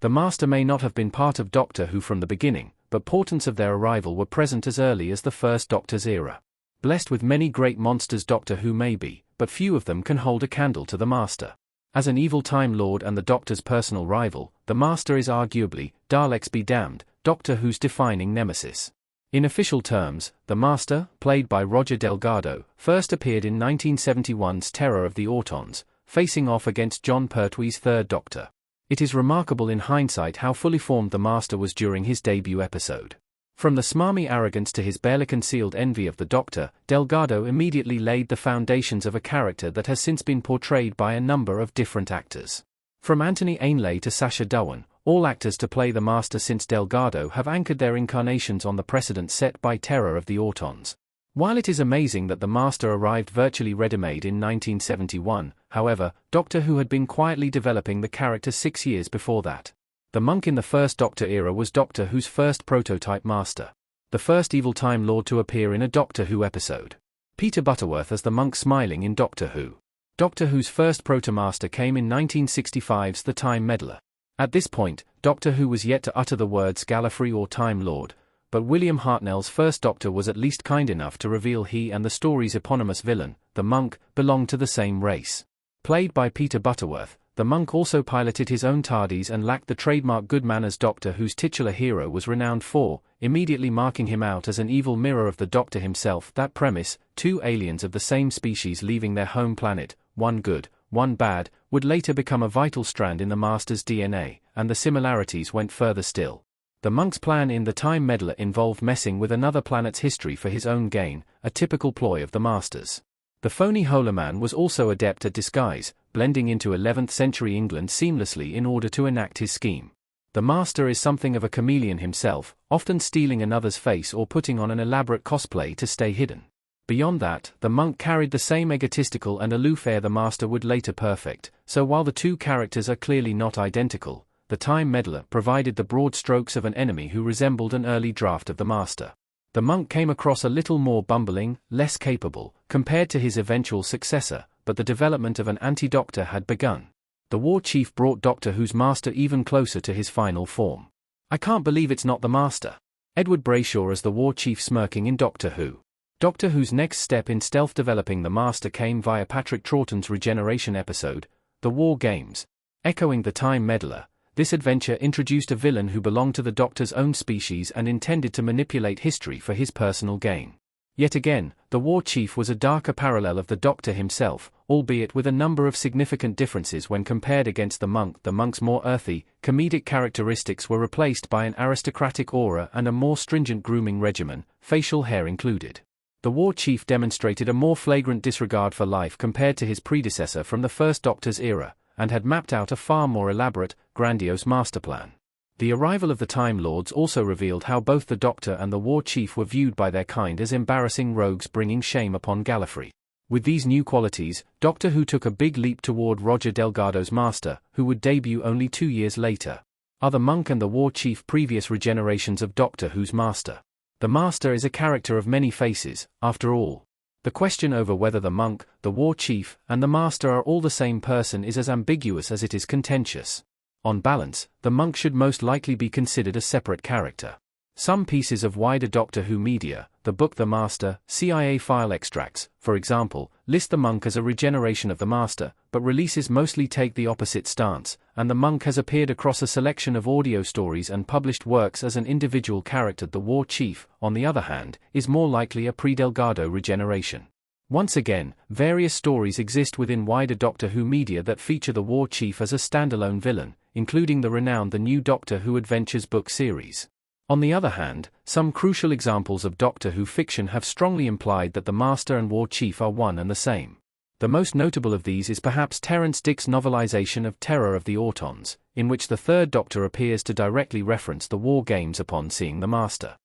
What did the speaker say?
The Master may not have been part of Doctor Who from the beginning, but portents of their arrival were present as early as the first Doctor's era. Blessed with many great monsters Doctor Who may be, but few of them can hold a candle to the Master. As an evil Time Lord and the Doctor's personal rival, the Master is arguably, Daleks be damned, Doctor Who's defining nemesis. In official terms, the Master, played by Roger Delgado, first appeared in 1971's Terror of the Autons, facing off against John Pertwee's Third Doctor. It is remarkable in hindsight how fully formed the Master was during his debut episode. From the smarmy arrogance to his barely concealed envy of the Doctor, Delgado immediately laid the foundations of a character that has since been portrayed by a number of different actors. From Anthony Ainlay to Sacha Dhawan, all actors to play the Master since Delgado have anchored their incarnations on the precedent set by Terror of the Autons. While it is amazing that the Master arrived virtually ready-made in 1971, however, Doctor Who had been quietly developing the character 6 years before that. The monk in the first Doctor era was Doctor Who's first prototype Master. The first evil Time Lord to appear in a Doctor Who episode. Peter Butterworth as the monk Smiling in Doctor Who. Doctor Who's first proto-Master came in 1965's The Time Meddler. At this point, Doctor Who was yet to utter the words Gallifrey or Time Lord, but William Hartnell's first Doctor was at least kind enough to reveal he and the story's eponymous villain, the monk, belonged to the same race. Played by Peter Butterworth, the monk also piloted his own TARDIS and lacked the trademark good manners Doctor Who's titular hero was renowned for, immediately marking him out as an evil mirror of the Doctor himself. That premise, two aliens of the same species leaving their home planet, one good, one bad, would later become a vital strand in the Master's DNA, and the similarities went further still. The monk's plan in The Time Meddler involved messing with another planet's history for his own gain, a typical ploy of the Master's. The phony Holoman was also adept at disguise, blending into 11th century England seamlessly in order to enact his scheme. The Master is something of a chameleon himself, often stealing another's face or putting on an elaborate cosplay to stay hidden. Beyond that, the monk carried the same egotistical and aloof air the Master would later perfect, so while the two characters are clearly not identical, The Time Meddler provided the broad strokes of an enemy who resembled an early draft of the Master. The monk came across a little more bumbling, less capable, compared to his eventual successor, but the development of an anti-Doctor had begun. The War Chief brought Doctor Who's Master even closer to his final form. I can't believe it's not the Master. Edward Brayshaw as the War Chief smirking in Doctor Who. Doctor Who's next step in stealth developing the Master came via Patrick Troughton's regeneration episode, The War Games. Echoing The Time Meddler, this adventure introduced a villain who belonged to the Doctor's own species and intended to manipulate history for his personal gain. Yet again, the War Chief was a darker parallel of the Doctor himself, albeit with a number of significant differences when compared against the monk. The monk's more earthy, comedic characteristics were replaced by an aristocratic aura and a more stringent grooming regimen, facial hair included. The War Chief demonstrated a more flagrant disregard for life compared to his predecessor from the first Doctor's era, and had mapped out a far more elaborate, grandiose master plan. The arrival of the Time Lords also revealed how both the Doctor and the War Chief were viewed by their kind as embarrassing rogues bringing shame upon Gallifrey. With these new qualities, Doctor Who took a big leap toward Roger Delgado's Master, who would debut only 2 years later. Are the Monk and the War Chief previous regenerations of Doctor Who's Master? The Master is a character of many faces, after all. The question over whether the Monk, the War Chief, and the Master are all the same person is as ambiguous as it is contentious. On balance, the Monk should most likely be considered a separate character. Some pieces of wider Doctor Who media, the book The Master, CIA file extracts, for example, list the Monk as a regeneration of the Master, but releases mostly take the opposite stance, and the Monk has appeared across a selection of audio stories and published works as an individual character. The War Chief, on the other hand, is more likely a pre-Delgado regeneration. Once again, various stories exist within wider Doctor Who media that feature the War Chief as a standalone villain, including the renowned The New Doctor Who Adventures book series. On the other hand, some crucial examples of Doctor Who fiction have strongly implied that the Master and War Chief are one and the same. The most notable of these is perhaps Terrance Dick's novelization of Terror of the Autons, in which the Third Doctor appears to directly reference the War Games upon seeing the Master.